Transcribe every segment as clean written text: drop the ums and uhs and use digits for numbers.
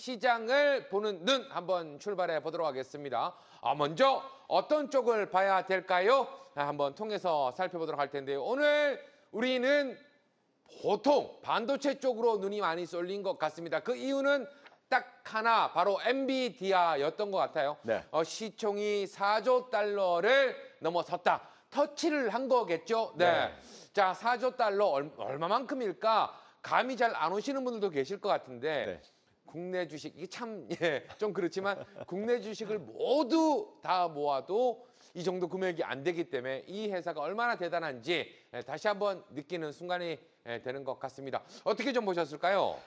시장을 보는 눈 한번 출발해 보도록 하겠습니다. 먼저 어떤 쪽을 봐야 될까요? 한번 통해서 살펴보도록 할 텐데요. 오늘 우리는 보통 반도체 쪽으로 눈이 많이 쏠린 것 같습니다. 그 이유는 딱 하나, 바로 엔비디아였던 것 같아요. 네. 시총이 4조 달러를 넘어섰다. 터치를 한 거겠죠? 네. 자, 4조 달러 얼마만큼일까? 감이 잘 안 오시는 분들도 계실 것 같은데 네. 국내 주식, 이게 참 좀 그렇지만 국내 주식을 모두 다 모아도 이 정도 금액이 안 되기 때문에 이 회사가 얼마나 대단한지 다시 한번 느끼는 순간이 되는 것 같습니다. 어떻게 좀 보셨을까요?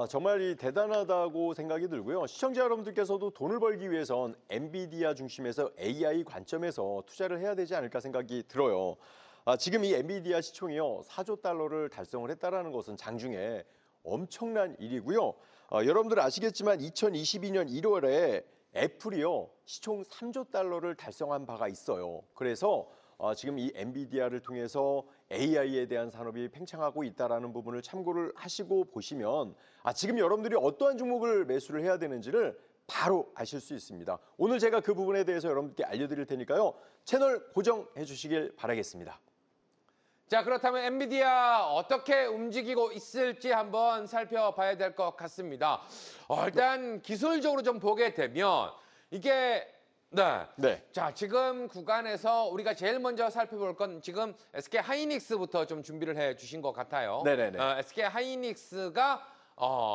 정말 대단하다고 생각이 들고요. 시청자 여러분들께서도 돈을 벌기 위해선 엔비디아 중심에서 AI 관점에서 투자를 해야 되지 않을까 생각이 들어요. 지금 이 엔비디아 시총이요, 4조 달러를 달성을 했다는 것은 장중에 엄청난 일이고요. 여러분들 아시겠지만 2022년 1월에 애플이요, 시총 3조 달러를 달성한 바가 있어요. 그래서 지금 이 엔비디아를 통해서 AI에 대한 산업이 팽창하고 있다는 부분을 참고를 하시고 보시면 지금 여러분들이 어떠한 종목을 매수를 해야 되는지를 바로 아실 수 있습니다. 오늘 제가 그 부분에 대해서 여러분들께 알려드릴 테니까요. 채널 고정해 주시길 바라겠습니다. 자, 그렇다면 엔비디아 어떻게 움직이고 있을지 한번 살펴봐야 될 것 같습니다. 일단 기술적으로 좀 보게 되면 이게 네. 자, 지금 구간에서 우리가 제일 먼저 살펴볼 건 지금 SK 하이닉스부터 좀 준비를 해 주신 것 같아요. 네네네. SK 하이닉스가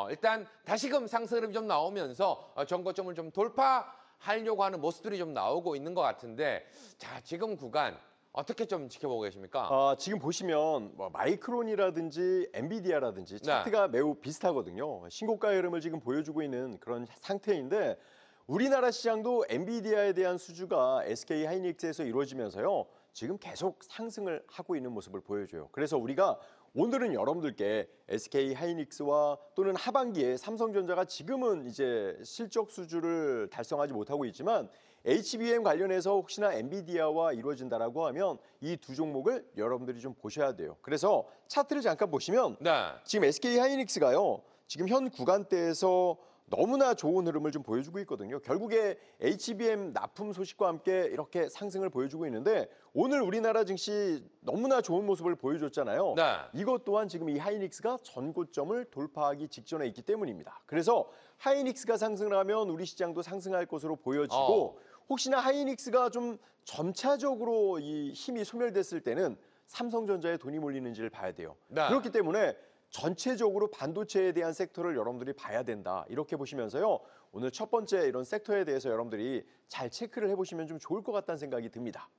일단 다시금 상승이 좀 나오면서 전고점을 좀 돌파하려고 하는 모습들이 좀 나오고 있는 것 같은데, 자, 지금 구간 어떻게 좀 지켜보고 계십니까? 지금 보시면 마이크론이라든지 엔비디아라든지 차트가 매우 비슷하거든요. 신고가 흐름을 지금 보여주고 있는 그런 상태인데, 우리나라 시장도 엔비디아에 대한 수주가 SK 하이닉스에서 이루어지면서요, 지금 계속 상승을 하고 있는 모습을 보여줘요. 그래서 우리가 오늘은 여러분들께 SK 하이닉스와 또는 하반기에 삼성전자가 지금은 이제 실적 수주를 달성하지 못하고 있지만 HBM 관련해서 혹시나 엔비디아와 이루어진다라고 하면 이 두 종목을 여러분들이 좀 보셔야 돼요. 그래서 차트를 잠깐 보시면 지금 SK 하이닉스가요, 지금 현 구간대에서 너무나 좋은 흐름을 좀 보여주고 있거든요. 결국에 HBM 납품 소식과 함께 이렇게 상승을 보여주고 있는데, 오늘 우리나라 증시 너무나 좋은 모습을 보여줬잖아요. 이것 또한 지금 이 하이닉스가 전고점을 돌파하기 직전에 있기 때문입니다. 그래서 하이닉스가 상승을 하면 우리 시장도 상승할 것으로 보여지고, 혹시나 하이닉스가 좀 점차적으로 이 힘이 소멸됐을 때는 삼성전자에 돈이 몰리는지를 봐야 돼요. 그렇기 때문에 전체적으로 반도체에 대한 섹터를 여러분들이 봐야 된다, 이렇게 보시면서요, 오늘 첫 번째 이런 섹터에 대해서 여러분들이 잘 체크를 해보시면 좀 좋을 것 같다는 생각이 듭니다.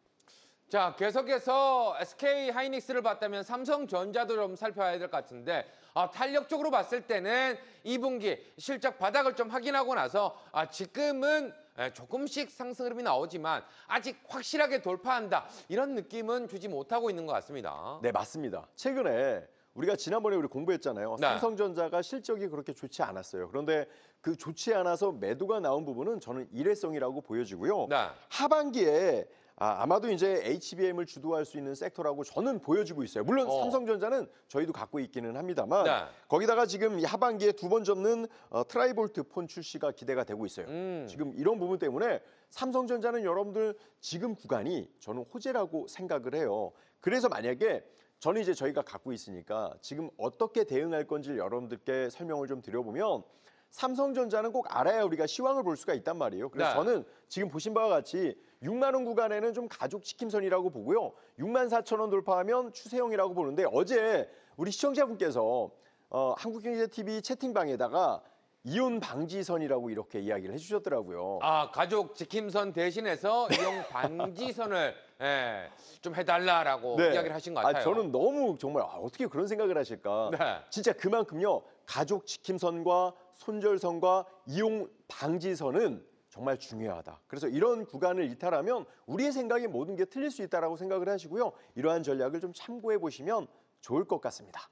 자, 계속해서 SK 하이닉스를 봤다면 삼성전자도 좀 살펴봐야 될 것 같은데, 탄력적으로 봤을 때는 2분기 실적 바닥을 좀 확인하고 나서 지금은 조금씩 상승 흐름이 나오지만 아직 확실하게 돌파한다, 이런 느낌은 주지 못하고 있는 것 같습니다. 네, 맞습니다. 최근에 우리가 지난번에 공부했잖아요. 삼성전자가 실적이 그렇게 좋지 않았어요. 그런데 그 좋지 않아서 매도가 나온 부분은 저는 일회성이라고 보여지고요. 하반기에 아마도 이제 HBM을 주도할 수 있는 섹터라고 저는 보여지고 있어요. 물론 삼성전자는 저희도 갖고 있기는 합니다만 거기다가 지금 이 하반기에 두 번 접는 트라이볼트 폰 출시가 기대가 되고 있어요. 지금 이런 부분 때문에 삼성전자는 여러분들 지금 구간이 저는 호재라고 생각을 해요. 그래서 만약에 저는 이제 저희가 갖고 있으니까 지금 어떻게 대응할 건지 여러분들께 설명을 좀 드려보면, 삼성전자는 꼭 알아야 우리가 시황을 볼 수가 있단 말이에요. 그래서 저는 지금 보신 바와 같이 6만 원 구간에는 좀 가족 지킴선이라고 보고요, 6만 4천 원 돌파하면 추세형이라고 보는데, 어제 우리 시청자분께서 한국경제TV 채팅방에다가 이혼 방지선이라고 이렇게 이야기를 해주셨더라고요. 가족 지킴선 대신해서 이용 방지선을 좀 해달라라고 이야기를 하신 것 같아요. 저는 너무 정말 어떻게 그런 생각을 하실까. 진짜 그만큼요, 가족 지킴선과 손절선과 이용 방지선은 정말 중요하다. 그래서 이런 구간을 이탈하면 우리의 생각이 모든 게 틀릴 수 있다고 생각을 하시고요, 이러한 전략을 좀 참고해 보시면 좋을 것 같습니다.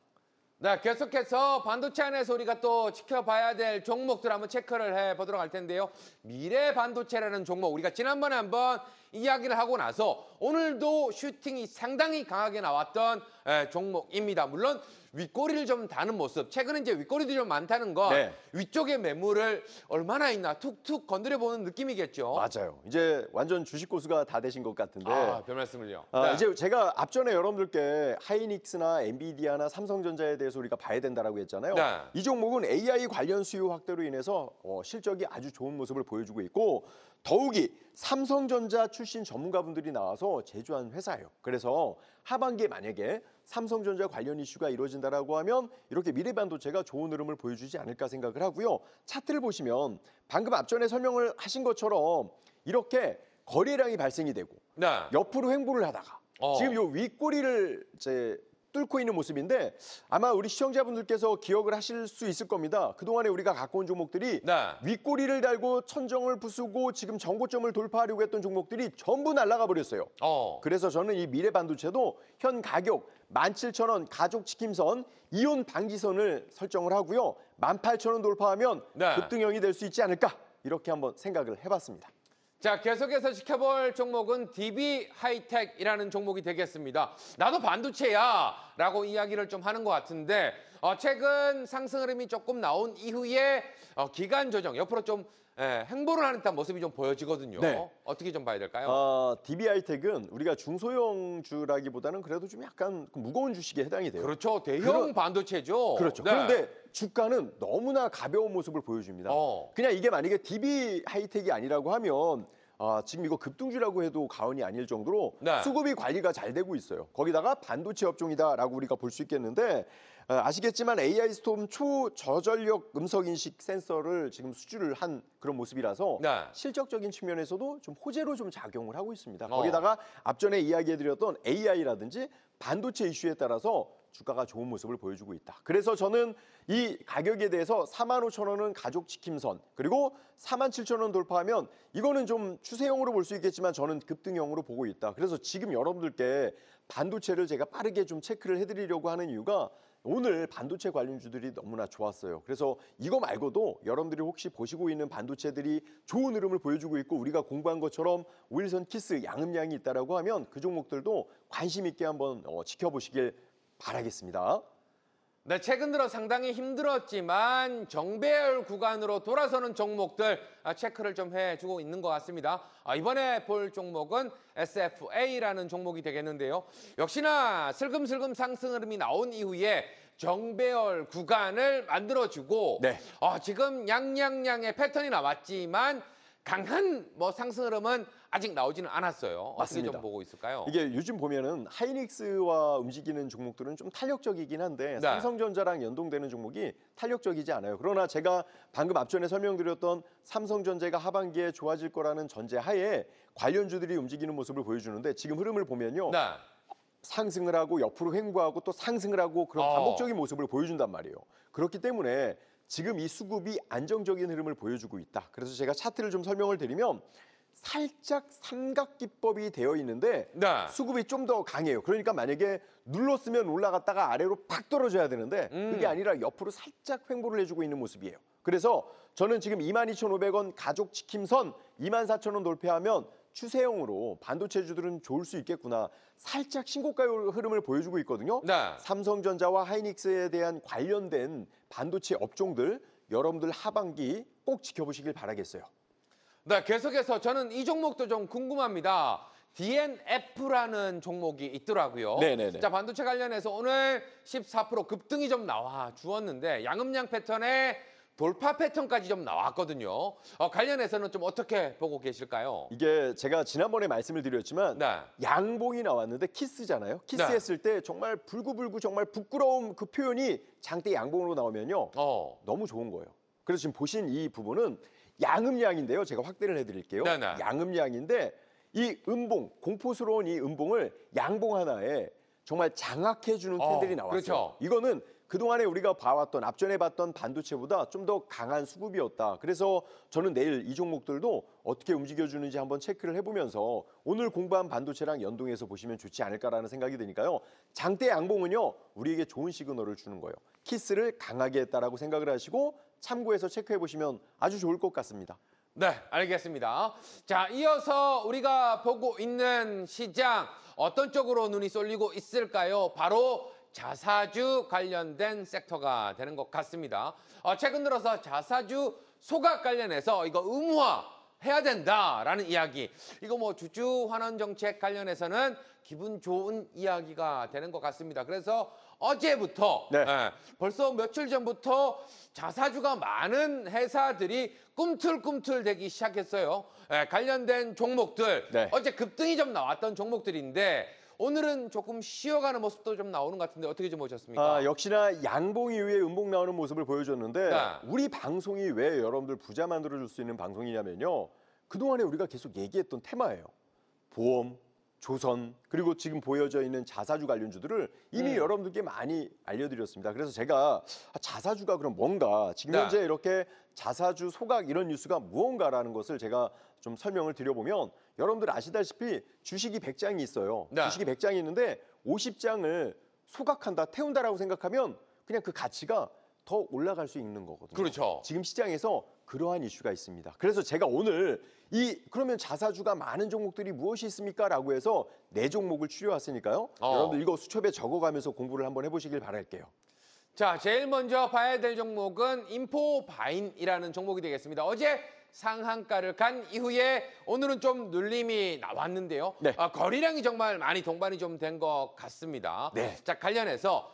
네, 계속해서 반도체 안에서 우리가 또 지켜봐야 될 종목들 한번 체크를 해보도록 할 텐데요. 미래 반도체라는 종목, 우리가 지난번에 한번 이야기를 하고 나서 오늘도 슈팅이 상당히 강하게 나왔던 종목입니다. 물론 윗꼬리를 좀 다는 모습. 최근에 이제 윗꼬리도 좀 많다는 건 네. 위쪽에 매물을 얼마나 있나 툭툭 건드려 보는 느낌이겠죠. 맞아요. 이제 완전 주식 고수가 다 되신 것 같은데. 아, 별 말씀을요. 아, 네. 이제 제가 앞전에 여러분들께 하이닉스나 엔비디아나 삼성전자에 대해서 우리가 봐야 된다라고 했잖아요. 네. 이 종목은 AI 관련 수요 확대로 인해서 실적이 아주 좋은 모습을 보여주고 있고 더욱이 삼성전자 출신 전문가분들이 나와서 제조한 회사예요. 그래서 하반기에 만약에 삼성전자 관련 이슈가 이루어진다라고 하면 이렇게 미래반도체가 좋은 흐름을 보여주지 않을까 생각을 하고요. 차트를 보시면 방금 앞전에 설명을 하신 것처럼 이렇게 거래량이 발생이 되고 네. 옆으로 횡보를 하다가 지금 요 윗꼬리를 이제 뚫고 있는 모습인데 아마 우리 시청자분들께서 기억을 하실 수 있을 겁니다. 그동안에 우리가 갖고 온 종목들이 네. 윗꼬리를 달고 천정을 부수고 지금 정고점을 돌파하려고 했던 종목들이 전부 날아가 버렸어요. 그래서 저는 이 미래반도체도 현 가격 17,000원 가족지킴선 이온 방지선을 설정을 하고요. 18,000원 돌파하면 네. 급등형이 될 수 있지 않을까 이렇게 한번 생각을 해봤습니다. 자, 계속해서 지켜볼 종목은 DB 하이텍이라는 종목이 되겠습니다. 나도 반도체야 라고 이야기를 좀 하는 것 같은데 최근 상승 흐름이 조금 나온 이후에 기간 조정, 옆으로 좀 행보를 하는 듯한 모습이 좀 보여지거든요. 네. 어떻게 좀 봐야 될까요? DB 하이텍은 우리가 중소형주라기보다는 그래도 좀 약간 무거운 주식에 해당이 돼요. 그렇죠. 대형 반도체죠. 그렇죠. 네. 그런데 주가는 너무나 가벼운 모습을 보여줍니다. 그냥 이게 만약에 DB 하이텍이 아니라고 하면 지금 이거 급등주라고 해도 과언이 아닐 정도로 네. 수급이 관리가 잘 되고 있어요. 거기다가 반도체 업종이다라고 우리가 볼 수 있겠는데 아시겠지만 AI 스톰 초저전력 음성 인식 센서를 지금 수주를 한 그런 모습이라서 네. 실적적인 측면에서도 좀 호재로 좀 작용을 하고 있습니다. 거기다가 앞전에 이야기해드렸던 AI라든지 반도체 이슈에 따라서 주가가 좋은 모습을 보여주고 있다. 그래서 저는 이 가격에 대해서 45,000원은 가족지킴선 그리고 47,000원 돌파하면 이거는 좀 추세형으로 볼 수 있겠지만 저는 급등형으로 보고 있다. 그래서 지금 여러분들께 반도체를 제가 빠르게 좀 체크를 해드리려고 하는 이유가 오늘 반도체 관련주들이 너무나 좋았어요. 그래서 이거 말고도 여러분들이 혹시 보시고 있는 반도체들이 좋은 흐름을 보여주고 있고 우리가 공부한 것처럼 오일선 키스 양음량이 있다라고 하면 그 종목들도 관심 있게 한번 지켜보시길 바라겠습니다. 네, 최근 들어 상당히 힘들었지만 정배열 구간으로 돌아서는 종목들 체크를 좀 해주고 있는 것 같습니다. 이번에 볼 종목은 SFA라는 종목이 되겠는데요. 역시나 슬금슬금 상승 흐름이 나온 이후에 정배열 구간을 만들어주고 네. 지금 양양양의 패턴이 나왔지만 강한 상승 흐름은 아직 나오지는 않았어요. 어떻게 맞습니다. 좀 보고 있을까요? 이게 요즘 보면은 하이닉스와 움직이는 종목들은 좀 탄력적이긴 한데 네. 삼성전자랑 연동되는 종목이 탄력적이지 않아요. 그러나 제가 방금 앞전에 설명드렸던 삼성전자가 하반기에 좋아질 거라는 전제하에 관련주들이 움직이는 모습을 보여주는데 지금 흐름을 보면요. 네. 상승을 하고 옆으로 횡보하고 또 상승을 하고 그런 반복적인 모습을 보여준단 말이에요. 그렇기 때문에 지금 이 수급이 안정적인 흐름을 보여주고 있다. 그래서 제가 차트를 좀 설명을 드리면 살짝 삼각기법이 되어 있는데 네. 수급이 좀 더 강해요. 그러니까 만약에 눌렀으면 올라갔다가 아래로 팍 떨어져야 되는데 그게 아니라 옆으로 살짝 횡보를 해주고 있는 모습이에요. 그래서 저는 지금 22,500원 가족지킴선 24,000원 돌파하면 추세형으로 반도체주들은 좋을 수 있겠구나. 살짝 신고가 흐름을 보여주고 있거든요. 네. 삼성전자와 하이닉스에 대한 관련된 반도체 업종들 여러분들 하반기 꼭 지켜보시길 바라겠어요. 네, 계속해서 저는 이 종목도 좀 궁금합니다. DNF라는 종목이 있더라고요. 네네네. 자, 반도체 관련해서 오늘 14% 급등이 좀 나와 주었는데 양음양 패턴의 돌파 패턴까지 좀 나왔거든요. 관련해서는 좀 어떻게 보고 계실까요? 이게 제가 지난번에 말씀을 드렸지만 네. 양봉이 나왔는데 키스잖아요. 키스했을 때 정말 불구불구 정말 부끄러움 그 표현이 장대 양봉으로 나오면요. 너무 좋은 거예요. 그래서 지금 보신 이 부분은 양음량인데요. 제가 확대를 해드릴게요. 네네. 양음량인데 이 음봉, 공포스러운 이 음봉을 양봉 하나에 정말 장악해주는 캔들이 나왔어요. 그렇죠. 이거는 그동안에 우리가 봐왔던 앞전에 봤던 반도체보다 좀 더 강한 수급이었다. 그래서 저는 내일 이 종목들도 어떻게 움직여주는지 한번 체크를 해보면서 오늘 공부한 반도체랑 연동해서 보시면 좋지 않을까라는 생각이 드니까요. 장대 양봉은요. 우리에게 좋은 시그널을 주는 거예요. 키스를 강하게 했다라고 생각을 하시고 참고해서 체크해보시면 아주 좋을 것 같습니다. 네, 알겠습니다. 자, 이어서 우리가 보고 있는 시장 어떤 쪽으로 눈이 쏠리고 있을까요? 바로 자사주 관련된 섹터가 되는 것 같습니다. 최근 들어서 자사주 소각 관련해서 이거 의무화해야 된다라는 이야기. 이거 뭐 주주 환원 정책 관련해서는 기분 좋은 이야기가 되는 것 같습니다. 그래서 어제부터 네. 벌써 며칠 전부터 자사주가 많은 회사들이 꿈틀꿈틀대기 시작했어요. 관련된 종목들 네. 어제 급등이 좀 나왔던 종목들인데 오늘은 조금 쉬어가는 모습도 좀 나오는 것 같은데 어떻게 좀 보셨습니까? 역시나 양봉 이후에 음봉 나오는 모습을 보여줬는데 네. 우리 방송이 왜 여러분들 부자 만들어줄 수 있는 방송이냐면요. 그동안에 우리가 계속 얘기했던 테마예요. 보험, 조선, 그리고 지금 보여져 있는 자사주 관련주들을 이미 여러분들께 많이 알려드렸습니다. 그래서 제가 자사주가 그럼 뭔가 지금 네. 현재 이렇게 자사주 소각 이런 뉴스가 무언가라는 것을 제가 좀 설명을 드려보면 여러분들 아시다시피 주식이 100장이 있어요. 네. 주식이 100장이 있는데 50장을 소각한다, 태운다라고 생각하면 그냥 그 가치가 더 올라갈 수 있는 거거든요. 그렇죠. 지금 시장에서 그러한 이슈가 있습니다. 그래서 제가 오늘 그러면 자사주가 많은 종목들이 무엇이 있습니까? 라고 해서 4종목을 추려왔으니까요. 여러분들 이거 수첩에 적어가면서 공부를 한번 해보시길 바랄게요. 자, 제일 먼저 봐야 될 종목은 인포바인이라는 종목이 되겠습니다. 어제 상한가를 간 이후에 오늘은 좀 눌림이 나왔는데요. 네. 거래량이 정말 많이 동반이 좀 된 것 같습니다. 네. 자, 관련해서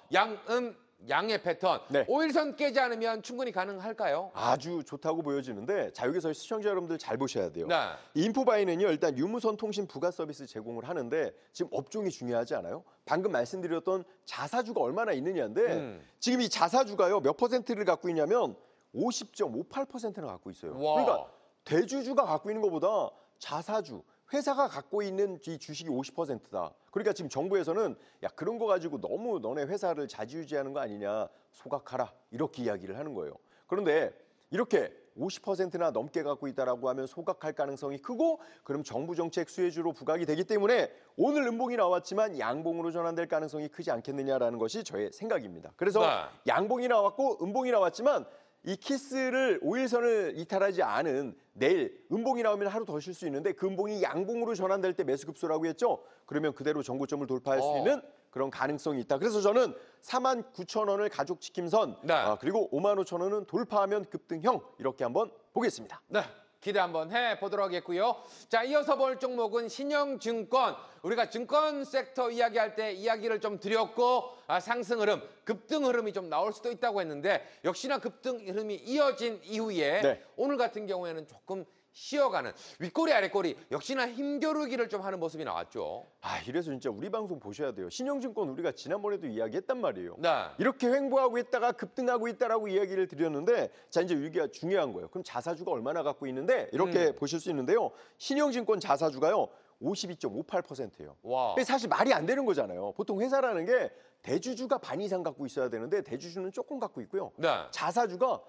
양의 패턴. 네. 5일선 깨지 않으면 충분히 가능할까요? 아주 좋다고 보여지는데 자 여기서 시청자 여러분들 잘 보셔야 돼요. 네. 인포바이는요 일단 유무선 통신 부가 서비스 제공을 하는데 지금 업종이 중요하지 않아요? 방금 말씀드렸던 자사주가 얼마나 있느냐인데 지금 이 자사주가요 몇 퍼센트를 갖고 있냐면 50.58%나 갖고 있어요. 와. 그러니까 대주주가 갖고 있는 것보다 자사주 회사가 갖고 있는 이 주식이 50%다. 그러니까 지금 정부에서는 야 그런 거 가지고 너무 너네 회사를 좌지우지하는 거 아니냐 소각하라 이렇게 이야기를 하는 거예요. 그런데 이렇게 50%나 넘게 갖고 있다라고 하면 소각할 가능성이 크고 그럼 정부 정책 수혜주로 부각이 되기 때문에 오늘 음봉이 나왔지만 양봉으로 전환될 가능성이 크지 않겠느냐라는 것이 저의 생각입니다. 그래서 네. 양봉이 나왔고 음봉이 나왔지만 이 키스를 5일선을 이탈하지 않은 내일 음봉이 나오면 하루 더 쉴 수 있는데 그 음봉이 양봉으로 전환될 때 매수 급소라고 했죠. 그러면 그대로 정고점을 돌파할 수 있는 그런 가능성이 있다. 그래서 저는 49,000원을 가족 지킴선 네. 그리고 55,000원은 돌파하면 급등형 이렇게 한번 보겠습니다. 네, 기대 한번 해보도록 하겠고요. 자, 이어서 볼 종목은 신영증권. 우리가 증권 섹터 이야기할 때 이야기를 좀 드렸고 상승 흐름, 급등 흐름이 좀 나올 수도 있다고 했는데 역시나 급등 흐름이 이어진 이후에 네. 오늘 같은 경우에는 조금 쉬어가는 윗꼬리 아랫꼬리 역시나 힘겨루기를 좀 하는 모습이 나왔죠. 이래서 진짜 우리 방송 보셔야 돼요. 신영증권 우리가 지난번에도 이야기했단 말이에요. 네. 이렇게 횡보하고 있다가 급등하고 있다라고 이야기를 드렸는데 자 이제 여기가 중요한 거예요. 그럼 자사주가 얼마나 갖고 있는데 이렇게 보실 수 있는데요. 신영증권 자사주가요 52.58%예요. 와. 사실 말이 안 되는 거잖아요. 보통 회사라는 게 대주주가 반 이상 갖고 있어야 되는데 대주주는 조금 갖고 있고요. 네. 자사주가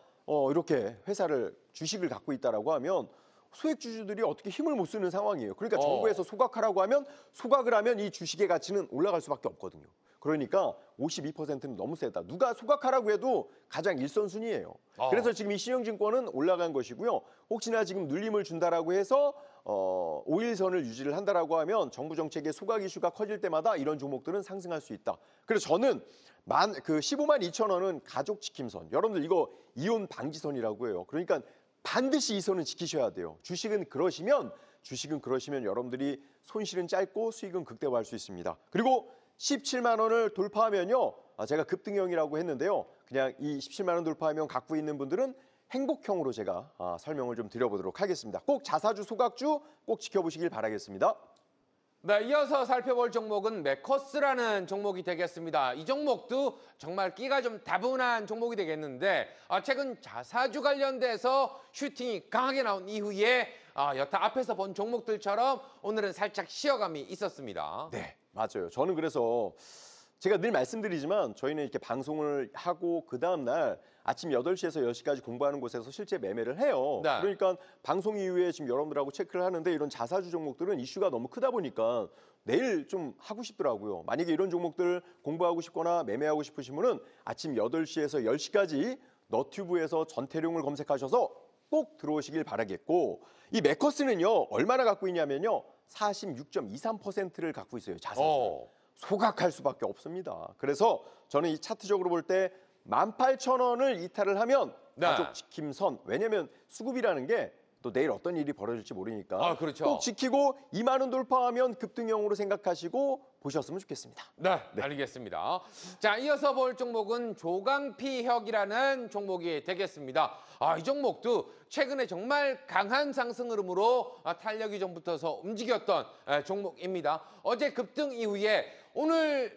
이렇게 회사를 주식을 갖고 있다라고 하면 소액주주들이 어떻게 힘을 못 쓰는 상황이에요. 그러니까 정부에서 소각하라고 하면 소각을 하면 이 주식의 가치는 올라갈 수밖에 없거든요. 그러니까 52%는 너무 세다. 누가 소각하라고 해도 가장 일선순위예요. 그래서 지금 이 신영증권은 올라간 것이고요. 혹시나 지금 눌림을 준다라고 해서 5일선을 유지를 한다라고 하면 정부 정책의 소각 이슈가 커질 때마다 이런 종목들은 상승할 수 있다. 그래서 저는 152,000원은 가족 지킴선. 여러분들 이거 이혼 방지선이라고 해요. 그러니까 반드시 이 선은 지키셔야 돼요. 주식은 그러시면 여러분들이 손실은 짧고 수익은 극대화할 수 있습니다. 그리고 17만 원을 돌파하면요. 제가 급등형이라고 했는데요. 그냥 이 17만 원 돌파하면 갖고 있는 분들은 행복형으로 제가 설명을 좀 드려보도록 하겠습니다. 꼭 자사주, 소각주 꼭 지켜보시길 바라겠습니다. 네, 이어서 살펴볼 종목은 메커스라는 종목이 되겠습니다. 이 종목도 정말 끼가 좀 다분한 종목이 되겠는데 최근 자사주 관련돼서 슈팅이 강하게 나온 이후에 여타 앞에서 본 종목들처럼 오늘은 살짝 쉬어감이 있었습니다. 네, 맞아요. 저는 그래서 제가 늘 말씀드리지만 저희는 이렇게 방송을 하고 그 다음 날 아침 8시에서 10시까지 공부하는 곳에서 실제 매매를 해요. 네. 그러니까 방송 이후에 지금 여러분들하고 체크를 하는데 이런 자사주 종목들은 이슈가 너무 크다 보니까 내일 좀 하고 싶더라고요. 만약에 이런 종목들 공부하고 싶거나 매매하고 싶으신 분은 아침 8시에서 10시까지 너튜브에서 전태룡을 검색하셔서 꼭 들어오시길 바라겠고 이 메커스는요. 얼마나 갖고 있냐면요. 46.23%를 갖고 있어요. 자사주. 소각할 수밖에 없습니다. 그래서 저는 이 차트적으로 볼 때 18,000원을 이탈을 하면 네. 가족 지킴선. 왜냐면 수급이라는 게 또 내일 어떤 일이 벌어질지 모르니까 아, 그렇죠. 꼭 지키고 2만 원 돌파하면 급등형으로 생각하시고 보셨으면 좋겠습니다. 네, 알겠습니다. 자, 이어서 볼 종목은 조강피혁이라는 종목이 되겠습니다. 이 종목도 최근에 정말 강한 상승 흐름으로 탄력이 좀 붙어서 움직였던 종목입니다. 어제 급등 이후에 오늘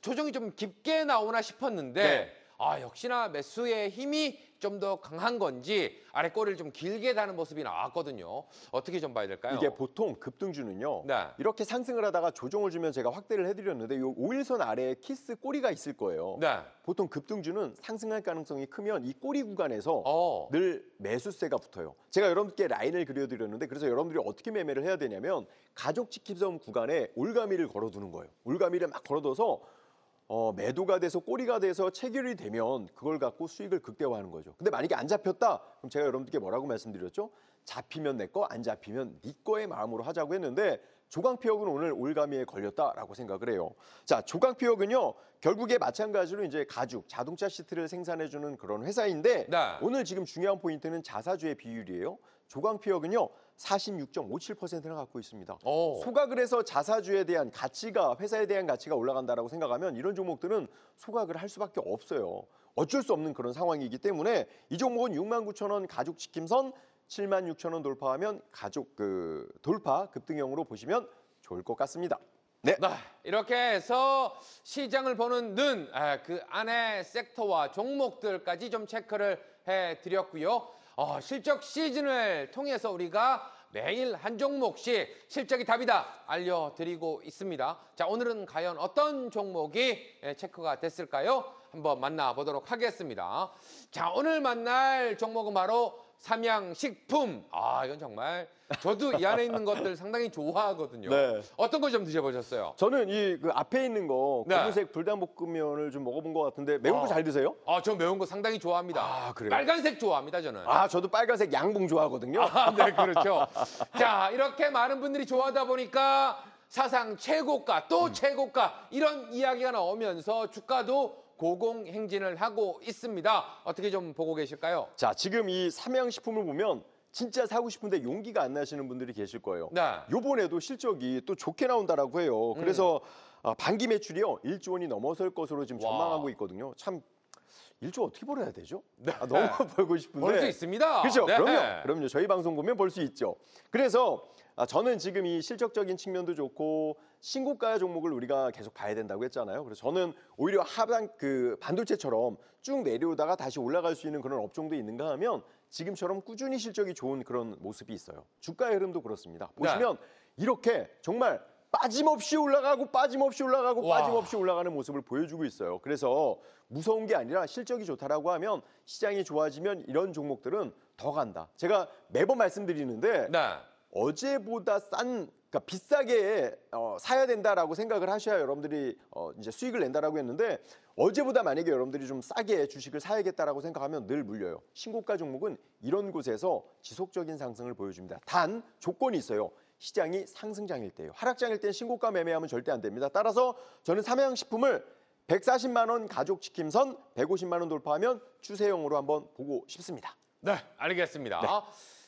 조정이 좀 깊게 나오나 싶었는데 네. 역시나 매수의 힘이 좀 더 강한 건지 아래 꼬리를 좀 길게 다는 모습이 나왔거든요. 어떻게 좀 봐야 될까요? 이게 보통 급등주는요. 네. 이렇게 상승을 하다가 조정을 주면 제가 확대를 해드렸는데 이 5일선 아래에 키스 꼬리가 있을 거예요. 네. 보통 급등주는 상승할 가능성이 크면 이 꼬리 구간에서 어. 늘 매수세가 붙어요. 제가 여러분께 라인을 그려드렸는데 그래서 여러분들이 어떻게 매매를 해야 되냐면 가족 지킴선 구간에 올가미를 걸어두는 거예요. 올가미를 막 걸어둬서 매도가 돼서 꼬리가 돼서 체결이 되면 그걸 갖고 수익을 극대화하는 거죠. 근데 만약에 안 잡혔다? 그럼 제가 여러분들께 뭐라고 말씀드렸죠? 잡히면 내 거, 안 잡히면 네 거의 마음으로 하자고 했는데 조강피혁은 오늘 올가미에 걸렸다라고 생각을 해요. 자, 조강피혁은요. 결국에 마찬가지로 이제 가죽, 자동차 시트를 생산해주는 그런 회사인데 네. 오늘 지금 중요한 포인트는 자사주의 비율이에요. 조강피혁은요. 46.57%나 갖고 있습니다. 오. 소각을 해서 자사주에 대한 가치가, 회사에 대한 가치가 올라간다라고 생각하면 이런 종목들은 소각을 할 수밖에 없어요. 어쩔 수 없는 그런 상황이기 때문에 이 종목은 69,000원 가죽 지킴선 76,000원 돌파하면 가족 돌파 급등형으로 보시면 좋을 것 같습니다. 네. 네, 이렇게 해서 시장을 보는 눈, 그 안에 섹터와 종목들까지 좀 체크를 해드렸고요. 실적 시즌을 통해서 우리가 매일 한 종목씩 실적이 답이다 알려드리고 있습니다. 자, 오늘은 과연 어떤 종목이 체크가 됐을까요? 한번 만나보도록 하겠습니다. 자, 오늘 만날 종목은 바로 삼양식품. 이건 정말 저도 이 안에 있는 것들 상당히 좋아하거든요. 네. 어떤 거 좀 드셔보셨어요? 저는 이 그 앞에 있는 거 네. 검은색 불닭볶음면을 좀 먹어본 것 같은데 매운 거 잘 드세요? 저 매운 거 상당히 좋아합니다. 그래요? 빨간색 좋아합니다, 저는. 저도 빨간색 양봉 좋아하거든요. 네, 그렇죠. 자, 이렇게 많은 분들이 좋아하다 보니까 사상 최고가, 또 최고가 이런 이야기가 나오면서 주가도 고공행진을 하고 있습니다. 어떻게 좀 보고 계실까요? 자, 지금 이 삼양식품을 보면 진짜 사고 싶은데 용기가 안 나시는 분들이 계실 거예요. 네. 요번에도 실적이 또 좋게 나온다라고 해요. 그래서 반기 매출이요 1조 원이 넘어설 것으로 지금 와. 전망하고 있거든요. 참 1조 어떻게 벌어야 되죠? 네. 너무 벌고 싶은데. 벌 수 있습니다. 그렇죠. 네. 그럼요. 저희 방송 보면 벌 수 있죠. 그래서 저는 지금 이 실적적인 측면도 좋고 신고가 종목을 우리가 계속 봐야 된다고 했잖아요. 그래서 저는 오히려 하방 반도체처럼 쭉 내려오다가 다시 올라갈 수 있는 그런 업종도 있는가 하면 지금처럼 꾸준히 실적이 좋은 그런 모습이 있어요. 주가의 흐름도 그렇습니다. 보시면 이렇게 정말 빠짐없이 올라가고 빠짐없이 올라가고 와. 빠짐없이 올라가는 모습을 보여주고 있어요. 그래서 무서운 게 아니라 실적이 좋다라고 하면 시장이 좋아지면 이런 종목들은 더 간다. 제가 매번 말씀드리는데 네. 어제보다 그러니까 비싸게 사야 된다라고 생각을 하셔야 여러분들이 이제 수익을 낸다라고 했는데 어제보다 만약에 여러분들이 좀 싸게 주식을 사야겠다라고 생각하면 늘 물려요. 신고가 종목은 이런 곳에서 지속적인 상승을 보여줍니다. 단 조건이 있어요. 시장이 상승장일 때예요. 하락장일 땐 신고가 매매하면 절대 안 됩니다. 따라서 저는 삼양식품을 140만 원 가족 지킴선 150만 원 돌파하면 추세형으로 한번 보고 싶습니다. 네, 알겠습니다.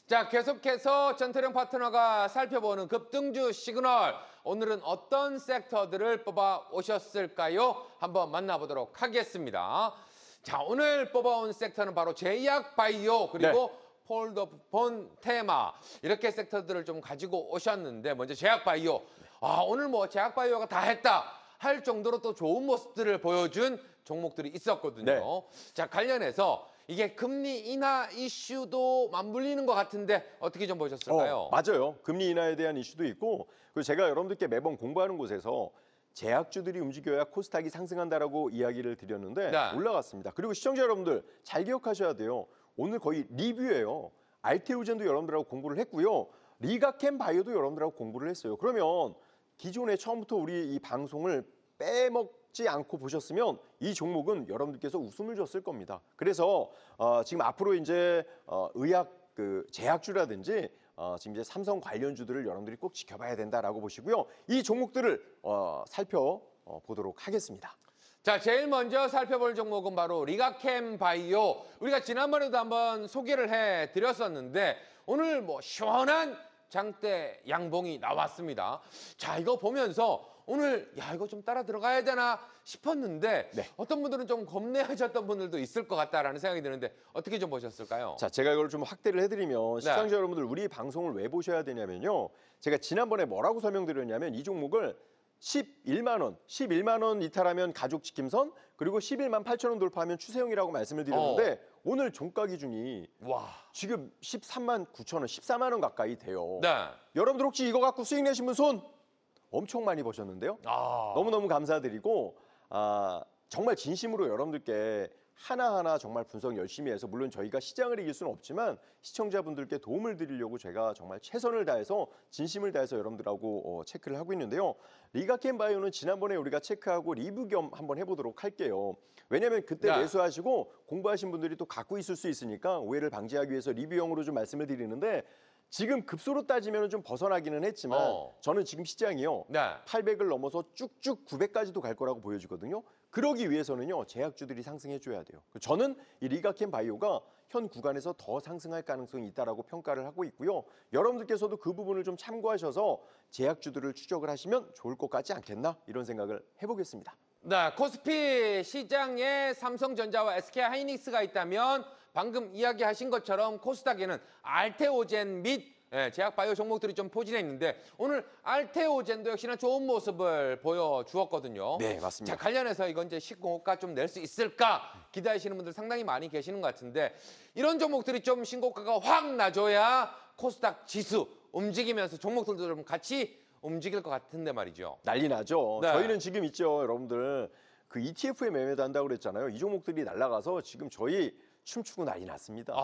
자, 계속해서 전태령 파트너가 살펴보는 급등주 시그널. 오늘은 어떤 섹터들을 뽑아 오셨을까요? 한번 만나보도록 하겠습니다. 자, 오늘 뽑아온 섹터는 바로 제약바이오 그리고 폴더폰 테마 이렇게 섹터들을 좀 가지고 오셨는데 먼저 제약바이오. 오늘 뭐 제약바이오가 다 했다 할 정도로 또 좋은 모습들을 보여준 종목들이 있었거든요. 자, 관련해서 이게 금리 인하 이슈도 맞물리는 것 같은데 어떻게 좀 보셨을까요? 맞아요. 금리 인하에 대한 이슈도 있고 그리고 제가 여러분들께 매번 공부하는 곳에서 제약주들이 움직여야 코스닥이 상승한다라고 이야기를 드렸는데 올라갔습니다. 그리고 시청자 여러분들 잘 기억하셔야 돼요. 오늘 거의 리뷰예요. 알테오젠도 여러분들하고 공부를 했고요. 리가캠 바이오도 여러분들하고 공부를 했어요. 그러면 기존에 처음부터 우리 이 방송을 빼먹지 않고 보셨으면 이 종목은 여러분들께서 웃음을 줬을 겁니다. 그래서 지금 앞으로 이제 의학 제약주라든지 지금 이제 삼성 관련주들을 여러분들이 꼭 지켜봐야 된다라고 보시고요. 이 종목들을 보도록 하겠습니다. 자, 제일 먼저 살펴볼 종목은 바로 리가캠 바이오. 우리가 지난번에도 한번 소개를 해드렸었는데 오늘 뭐 시원한 장대 양봉이 나왔습니다. 자, 이거 보면서 오늘 이거 좀 따라 들어가야 되나 싶었는데 네. 어떤 분들은 좀 겁내하셨던 분들도 있을 것 같다라는 생각이 드는데 어떻게 좀 보셨을까요? 자, 제가 이걸 좀 확대를 해드리면 시청자 여러분들 우리 방송을 왜 보셔야 되냐면요. 제가 지난번에 뭐라고 설명드렸냐면 이 종목을 11만 원 이탈하면 가족지킴선, 그리고 11만 8천 원 돌파하면 추세형이라고 말씀을 드렸는데 오늘 종가 기준이 지금 13만 9천 원, 14만 원 가까이 돼요. 네. 여러분들 혹시 이거 갖고 수익 내신 분 손 엄청 많이 버셨는데요. 너무너무 감사드리고 정말 진심으로 여러분들께 하나하나 정말 분석 열심히 해서, 물론 저희가 시장을 이길 수는 없지만 시청자분들께 도움을 드리려고 제가 정말 최선을 다해서 진심을 다해서 여러분들하고 체크를 하고 있는데요. 리가캠 바이오는 지난번에 우리가 체크하고 리뷰 겸 한번 해보도록 할게요. 왜냐하면 그때 매수하시고 공부하신 분들이 또 갖고 있을 수 있으니까 오해를 방지하기 위해서 리뷰용으로 좀 말씀을 드리는데, 지금 급소로 따지면 좀 벗어나기는 했지만 저는 지금 시장이요 800을 넘어서 쭉쭉 900까지도 갈 거라고 보여지거든요. 그러기 위해서는요 제약주들이 상승해줘야 돼요. 저는 이 리가캠 바이오가 현 구간에서 더 상승할 가능성이 있다라고 평가를 하고 있고요. 여러분들께서도 그 부분을 좀 참고하셔서 제약주들을 추적을 하시면 좋을 것 같지 않겠나, 이런 생각을 해보겠습니다. 네, 코스피 시장에 삼성전자와 SK하이닉스가 있다면 방금 이야기하신 것처럼 코스닥에는 알테오젠 및 제약바이오 종목들이 좀 포진해 있는데 오늘 알테오젠도 역시나 좋은 모습을 보여주었거든요. 네, 맞습니다. 자, 관련해서 이건 이제 신고가 좀 낼 수 있을까 기대하시는 분들 상당히 많이 계시는 것 같은데, 이런 종목들이 좀 신고가가 확 나줘야 코스닥 지수 움직이면서 종목들도 좀 같이 움직일 것 같은데 말이죠. 난리 나죠. 네. 저희는 지금 있죠, 여러분들. 그 ETF에 매매도 한다고 그랬잖아요. 이 종목들이 날아가서 지금 저희 춤추고 난리 났습니다.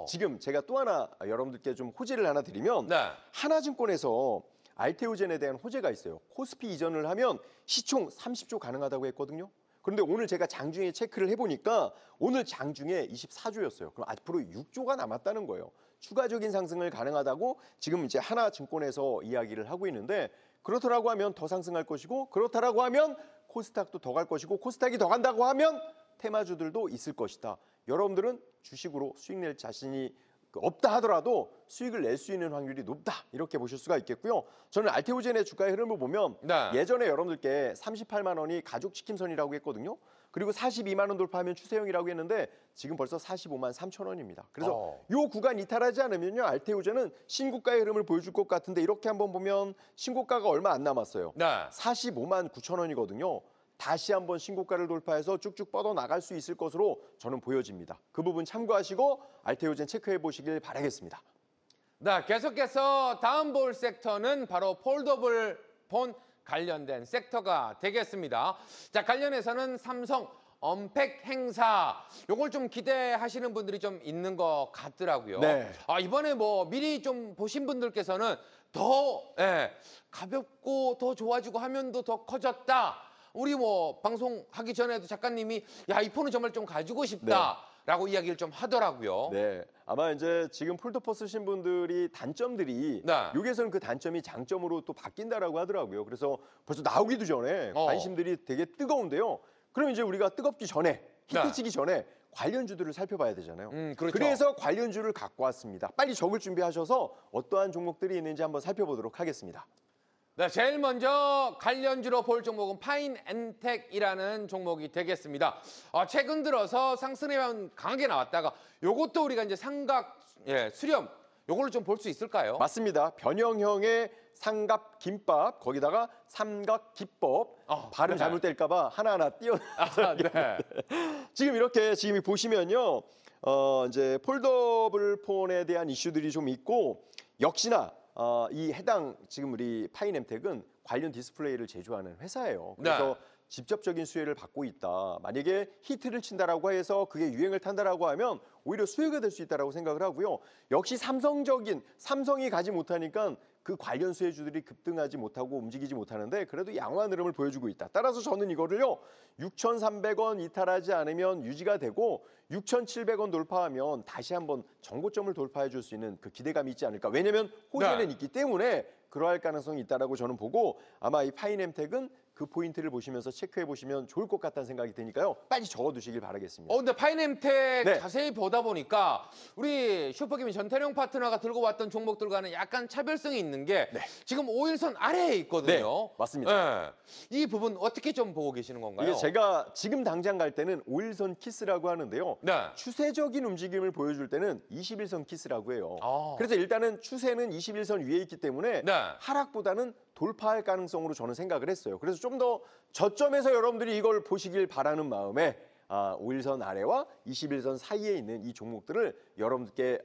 지금 제가 또 하나 여러분들께 좀 호재를 하나 드리면 하나증권에서 알테오젠에 대한 호재가 있어요. 코스피 이전을 하면 시총 30조 가능하다고 했거든요. 그런데 오늘 제가 장중에 체크를 해보니까 오늘 장중에 24조였어요. 그럼 앞으로 6조가 남았다는 거예요. 추가적인 상승을 가능하다고 지금 이제 하나증권에서 이야기를 하고 있는데, 그렇더라고 하면 더 상승할 것이고, 그렇다라고 하면 코스닥도 더 갈 것이고, 코스닥이 더 간다고 하면 테마주들도 있을 것이다. 여러분들은 주식으로 수익 낼 자신이 없다 하더라도 수익을 낼 수 있는 확률이 높다, 이렇게 보실 수가 있겠고요. 저는 알테오젠의 주가의 흐름을 보면 예전에 여러분들께 38만 원이 가족지킴선이라고 했거든요. 그리고 42만 원 돌파하면 추세형이라고 했는데 지금 벌써 45만 3천 원입니다. 그래서 이 구간 이탈하지 않으면요 알테오젠은 신고가의 흐름을 보여줄 것 같은데, 이렇게 한번 보면 신고가가 얼마 안 남았어요. 45만 9천 원이거든요. 다시 한번 신고가를 돌파해서 쭉쭉 뻗어나갈 수 있을 것으로 저는 보여집니다. 그 부분 참고하시고 알테오젠 체크해 보시길 바라겠습니다. 네, 계속해서 다음 볼 섹터는 바로 폴더블 폰 관련된 섹터가 되겠습니다. 자, 관련해서는 삼성 언팩 행사, 요걸 좀 기대하시는 분들이 좀 있는 것 같더라고요. 이번에 뭐 미리 좀 보신 분들께서는 더 가볍고 더 좋아지고 화면도 더 커졌다. 우리 뭐 방송하기 전에도 작가님이 이 폰은 정말 좀 가지고 싶다라고 이야기를 좀 하더라고요. 네, 아마 이제 지금 폴더폰 쓰신 분들이 단점들이 여기에서는 그 단점이 장점으로 또 바뀐다라고 하더라고요. 그래서 벌써 나오기도 전에 관심들이 되게 뜨거운데요. 그럼 이제 우리가 뜨겁기 전에, 히트치기 전에 관련주들을 살펴봐야 되잖아요. 그래서 관련주를 갖고 왔습니다. 빨리 적을 준비하셔서 어떠한 종목들이 있는지 한번 살펴보도록 하겠습니다. 네, 제일 먼저 관련주로 볼 종목은 파인엔텍이라는 종목이 되겠습니다. 최근 들어서 상승세만 강하게 나왔다가 요것도 우리가 이제 삼각 수렴 요걸로 좀 볼 수 있을까요? 맞습니다. 변형형의 삼각 김밥, 거기다가 삼각 기법, 발음 잘못될까 봐 하나하나 띄워놨어요. 지금 이렇게 지금 보시면요. 이제 폴더블 폰에 대한 이슈들이 좀 있고, 역시나 이 해당 지금 우리 파인엠텍은 관련 디스플레이를 제조하는 회사예요. 그래서 직접적인 수혜를 받고 있다. 만약에 히트를 친다라고 해서 그게 유행을 탄다라고 하면 오히려 수혜가 될 수 있다라고 생각을 하고요. 역시 삼성이 가지 못하니까 그 관련 수혜주들이 급등하지 못하고 움직이지 못하는데 그래도 양호한 흐름을 보여주고 있다. 따라서 저는 이거를요 6,300원 이탈하지 않으면 유지가 되고 6,700원 돌파하면 다시 한번 정고점을 돌파해 줄 수 있는 그 기대감이 있지 않을까. 왜냐하면 호재는 있기 때문에 그러할 가능성이 있다라고 저는 보고, 아마 이 파인엠텍은 그 포인트를 보시면서 체크해 보시면 좋을 것 같다는 생각이 드니까요. 빨리 적어두시길 바라겠습니다. 근데 파이nem텍 네. 자세히 보다 보니까 우리 슈퍼김이 전태령 파트너가 들고 왔던 종목들과는 약간 차별성이 있는 게 네. 지금 5일선 아래에 있거든요. 네, 맞습니다. 네. 이 부분 어떻게 좀 보고 계시는 건가요? 이게 제가 지금 당장 갈 때는 5일선 키스라고 하는데요. 네. 추세적인 움직임을 보여줄 때는 21선 키스라고 해요. 아. 그래서 일단은 추세는 21선 위에 있기 때문에 네. 하락보다는 돌파할 가능성으로 저는 생각을 했어요. 그래서 좀 더 저점에서 여러분들이 이걸 보시길 바라는 마음에 5일선 아래와 21선 사이에 있는 이 종목들을 여러분들께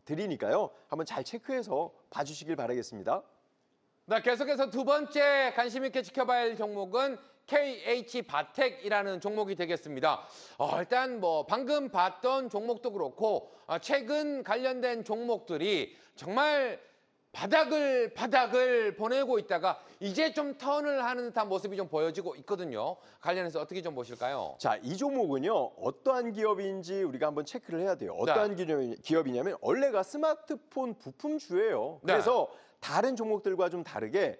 드리니까요. 한번 잘 체크해서 봐주시길 바라겠습니다. 네, 계속해서 두 번째 관심 있게 지켜봐야 할 종목은 KH바텍이라는 종목이 되겠습니다. 일단 뭐 방금 봤던 종목도 그렇고 최근 관련된 종목들이 정말 바닥을 보내고 있다가 이제 좀 턴을 하는 듯한 모습이 좀 보여지고 있거든요. 관련해서 어떻게 좀 보실까요? 자, 이 종목은요. 어떠한 기업인지 우리가 한번 체크를 해야 돼요. 어떠한 기업이냐면 원래가 스마트폰 부품주예요. 네. 그래서 다른 종목들과 좀 다르게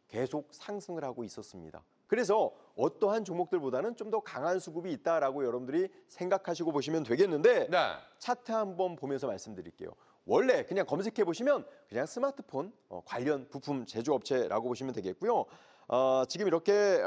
계속 상승을 하고 있었습니다. 그래서 어떠한 종목들보다는 좀 더 강한 수급이 있다라고 여러분들이 생각하시고 보시면 되겠는데 네. 차트 한번 보면서 말씀드릴게요. 원래 그냥 검색해 보시면 그냥 스마트폰 관련 부품 제조업체라고 보시면 되겠고요. 지금 이렇게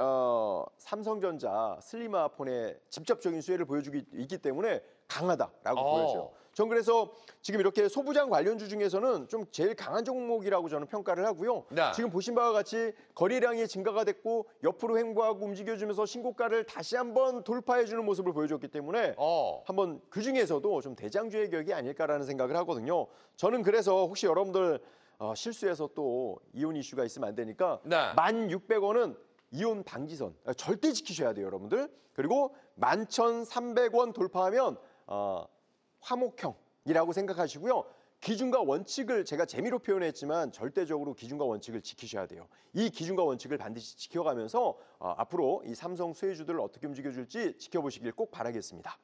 삼성전자 슬리마폰의 직접적인 수혜를 보여주고 있기 때문에 강하다라고 보여져요. 전 그래서 지금 이렇게 소부장 관련주 중에서는 좀 제일 강한 종목이라고 저는 평가를 하고요. 네. 지금 보신 바와 같이 거래량이 증가가 됐고 옆으로 횡보하고 움직여주면서 신고가를 다시 한번 돌파해주는 모습을 보여줬기 때문에 한번 그중에서도 좀 대장주의 격이 아닐까라는 생각을 하거든요. 저는 그래서 혹시 여러분들 실수해서 또 이혼 이슈가 있으면 안 되니까 네. 1,600원은 이혼 방지선 절대 지키셔야 돼요, 여러분들. 그리고 11,300원 돌파하면 화목형이라고 생각하시고요. 기준과 원칙을 제가 재미로 표현했지만 절대적으로 기준과 원칙을 지키셔야 돼요. 이 기준과 원칙을 반드시 지켜가면서 앞으로 이 삼성 수혜주들을 어떻게 움직여줄지 지켜보시길 꼭 바라겠습니다.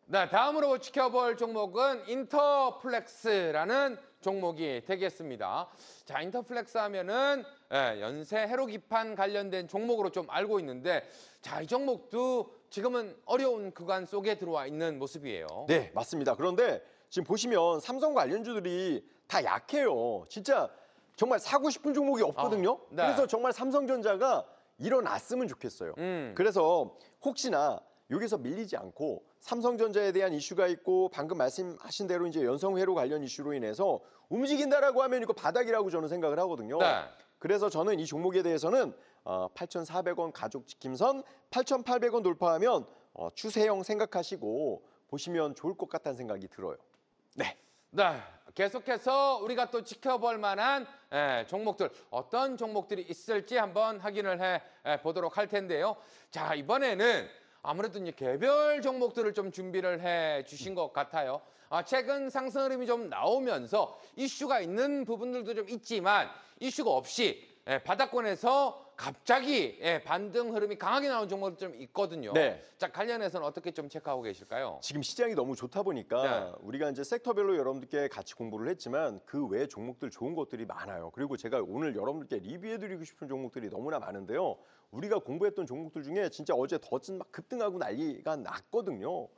네, 다음으로 지켜볼 종목은 인터플렉스라는 종목이 되겠습니다. 자, 인터플렉스 하면은 연쇄 해로 기판 관련된 종목으로 좀 알고 있는데, 자, 이 종목도 지금은 어려운 구간 속에 들어와 있는 모습이에요. 네, 맞습니다. 그런데 지금 보시면 삼성 관련주들이 다 약해요. 진짜 정말 사고 싶은 종목이 없거든요. 네. 그래서 정말 삼성전자가 일어났으면 좋겠어요. 그래서 혹시나 여기서 밀리지 않고 삼성전자에 대한 이슈가 있고 방금 말씀하신 대로 이제 연성회로 관련 이슈로 인해서 움직인다라고 하면 이거 바닥이라고 저는 생각을 하거든요. 네. 그래서 저는 이 종목에 대해서는 8,400원 가족 지킴선 8,800원 돌파하면 추세형 생각하시고 보시면 좋을 것 같다는 생각이 들어요. 네. 네, 계속해서 우리가 또 지켜볼 만한 종목들, 어떤 종목들이 있을지 한번 확인을 해 보도록 할 텐데요. 자, 이번에는 아무래도 이제 개별 종목들을 좀 준비를 해 주신 것 같아요. 최근 상승 흐름이 좀 나오면서 이슈가 있는 부분들도 좀 있지만 이슈가 없이 바닥권에서 갑자기 반등 흐름이 강하게 나온 종목들 좀 있거든요. 네. 자, 관련해서는 어떻게 좀 체크하고 계실까요? 지금 시장이 너무 좋다 보니까 네. 우리가 이제 섹터별로 여러분들께 같이 공부를 했지만 그 외에 종목들 좋은 것들이 많아요. 그리고 제가 오늘 여러분들께 리뷰해드리고 싶은 종목들이 너무나 많은데요. 우리가 공부했던 종목들 중에 진짜 어제 더 막 급등하고 난리가 났거든요.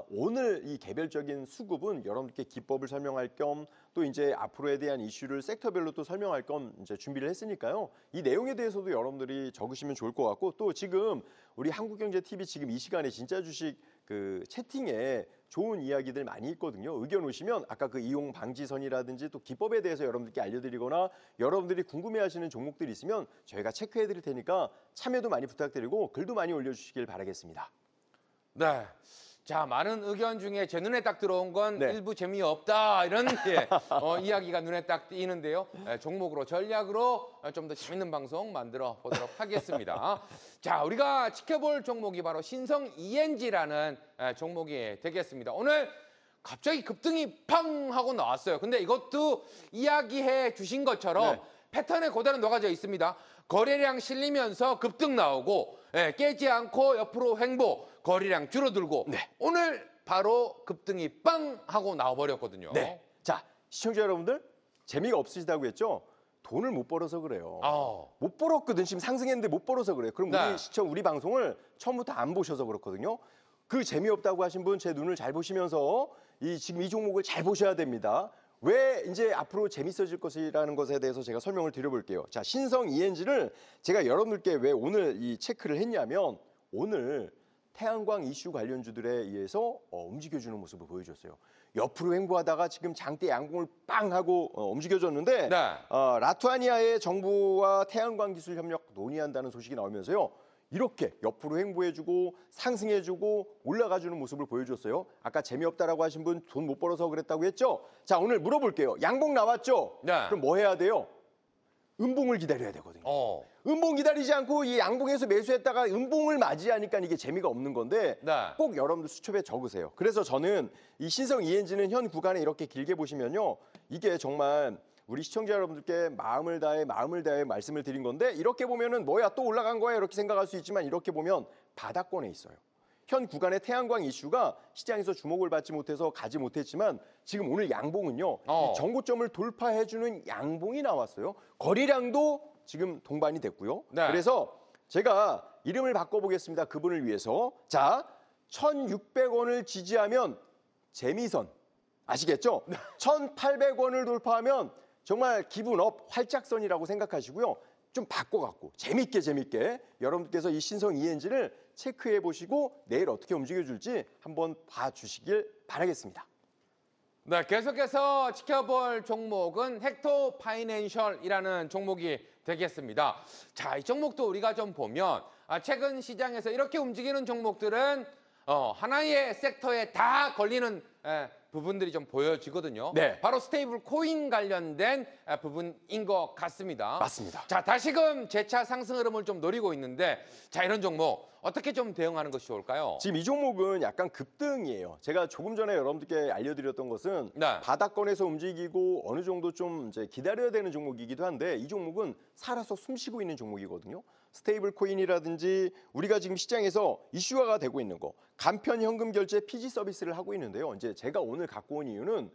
오늘 이 개별적인 수급은 여러분들께 기법을 설명할 겸 또 이제 앞으로에 대한 이슈를 섹터별로 또 설명할 겸 이제 준비를 했으니까요. 이 내용에 대해서도 여러분들이 적으시면 좋을 것 같고 또 지금 우리 한국경제TV 지금 이 시간에 진짜 주식 그 채팅에 좋은 이야기들 많이 있거든요. 의견 오시면 아까 그 이용 방지선이라든지 또 기법에 대해서 여러분들께 알려드리거나 여러분들이 궁금해하시는 종목들이 있으면 저희가 체크해드릴 테니까 참여도 많이 부탁드리고 글도 많이 올려주시길 바라겠습니다. 네. 자, 많은 의견 중에 제 눈에 딱 들어온 건 네. 일부 재미없다 이런 이야기가 눈에 딱 띄는데요. 종목으로 전략으로 좀 더 재밌는 방송 만들어 보도록 하겠습니다. 자, 우리가 지켜볼 종목이 바로 신성 ENG라는 종목이 되겠습니다. 오늘 갑자기 급등이 팡 하고 나왔어요. 근데 이것도 이야기해 주신 것처럼 네. 패턴에 그대로 녹아져 있습니다. 거래량 실리면서 급등 나오고 깨지 않고 옆으로 횡보, 거래량 줄어들고 네. 오늘 바로 급등이 빵 하고 나와버렸거든요. 네. 자, 시청자 여러분들 재미가 없으시다고 했죠? 돈을 못 벌어서 그래요. 어. 못 벌었거든. 지금 상승했는데 못 벌어서 그래요. 그럼 네. 우리 시청, 우리 방송을 처음부터 안 보셔서 그렇거든요. 그 재미없다고 하신 분 제 눈을 잘 보시면서 지금 이 종목을 잘 보셔야 됩니다. 왜 이제 앞으로 재밌어질 것이라는 것에 대해서 제가 설명을 드려볼게요. 자, 신성 ENG를 제가 여러분들께 왜 오늘 이 체크를 했냐면 오늘 태양광 이슈 관련주들에 의해서 움직여주는 모습을 보여줬어요. 옆으로 횡보하다가 지금 장대 양봉을 빵 하고 움직여줬는데 네. 라투아니아의 정부와 태양광 기술 협력 논의한다는 소식이 나오면서요. 이렇게 옆으로 횡보해주고 상승해주고 올라가주는 모습을 보여줬어요. 아까 재미없다라고 하신 분 돈 못 벌어서 그랬다고 했죠? 자, 오늘 물어볼게요. 양봉 나왔죠? 네. 그럼 뭐 해야 돼요? 음봉을 기다려야 되거든요. 음봉 기다리지 않고 이 양봉에서 매수했다가 음봉을 맞이하니까 이게 재미가 없는 건데 네. 꼭 여러분들 수첩에 적으세요. 그래서 저는 이 신성 ENG는 현 구간에 이렇게 길게 보시면요. 이게 정말 우리 시청자 여러분들께 마음을 다해 말씀을 드린 건데 이렇게 보면은 뭐야 또 올라간 거야 이렇게 생각할 수 있지만 이렇게 보면 바닥권에 있어요. 현 구간의 태양광 이슈가 시장에서 주목을 받지 못해서 가지 못했지만 지금 오늘 양봉은요. 이 정고점을 돌파해주는 양봉이 나왔어요. 거래량도 지금 동반이 됐고요. 네. 그래서 제가 이름을 바꿔보겠습니다. 그분을 위해서. 자, 1,600원을 지지하면 재미선. 아시겠죠? 1,800원을 돌파하면 정말 기분 업 활짝선이라고 생각하시고요. 좀 바꿔갖고 재밌게 여러분들께서 이 신성 ENG를 체크해 보시고 내일 어떻게 움직여줄지 한번 봐주시길 바라겠습니다. 네, 계속해서 지켜볼 종목은 헥토 파이낸셜이라는 종목이 되겠습니다. 자, 이 종목도 우리가 좀 보면 최근 시장에서 이렇게 움직이는 종목들은 하나의 섹터에 다 걸리는 부분들이 좀 보여지거든요. 네. 바로 스테이블 코인 관련된 부분인 것 같습니다. 맞습니다. 자, 다시금 재차 상승 흐름을 좀 노리고 있는데 자, 이런 종목 어떻게 좀 대응하는 것이 좋을까요? 지금 이 종목은 약간 급등이에요. 제가 조금 전에 여러분들께 알려드렸던 것은 네. 바닥권에서 움직이고 어느 정도 좀 이제 기다려야 되는 종목이기도 한데 이 종목은 살아서 숨쉬고 있는 종목이거든요. 스테이블 코인이라든지 우리가 지금 시장에서 이슈화가 되고 있는 거 간편 현금 결제 피지 서비스를 하고 있는데요. 이제 제가 오늘 갖고 온 이유는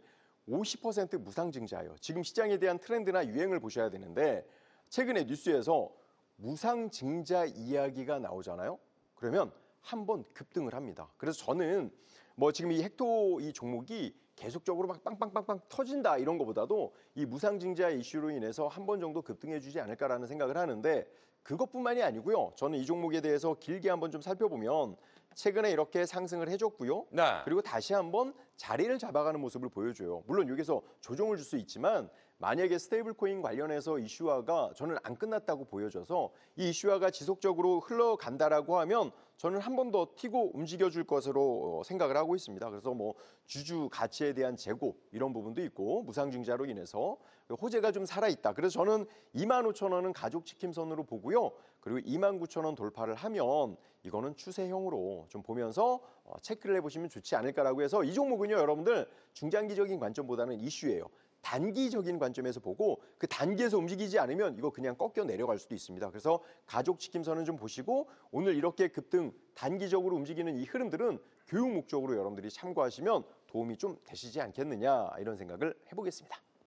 50% 무상증자예요. 지금 시장에 대한 트렌드나 유행을 보셔야 되는데 최근에 뉴스에서 무상증자 이야기가 나오잖아요. 그러면 한번 급등을 합니다. 그래서 저는 뭐 지금 이 헥토 이 종목이 계속적으로 막 빵빵빵빵 터진다 이런 것보다도 이 무상증자 이슈로 인해서 한 번 정도 급등해 주지 않을까라는 생각을 하는데 그것뿐만이 아니고요. 저는 이 종목에 대해서 길게 한번 좀 살펴보면 최근에 이렇게 상승을 해줬고요. 네. 그리고 다시 한번 자리를 잡아가는 모습을 보여줘요. 물론 여기서 조정을 줄 수 있지만 만약에 스테이블 코인 관련해서 이슈화가 저는 안 끝났다고 보여져서 이 이슈화가 지속적으로 흘러간다라고 하면 저는 한 번 더 튀고 움직여줄 것으로 생각을 하고 있습니다. 그래서 뭐 주주 가치에 대한 재고 이런 부분도 있고 무상증자로 인해서 호재가 좀 살아있다. 그래서 저는 25,000원은 가족지킴선으로 보고요. 그리고 29,000원 돌파를 하면 이거는 추세형으로 좀 보면서 체크를 해보시면 좋지 않을까라고 해서 이 종목은요. 여러분들 중장기적인 관점보다는 이슈예요. 단기적인 관점에서 보고 그 단기에서 움직이지 않으면 이거 그냥 꺾여 내려갈 수도 있습니다. 그래서 가족 지킴선은 좀 보시고 오늘 이렇게 급등 단기적으로 움직이는 이 흐름들은 교육 목적으로 여러분들이 참고하시면 도움이 좀 되시지 않겠느냐 이런 생각을 해보겠습니다.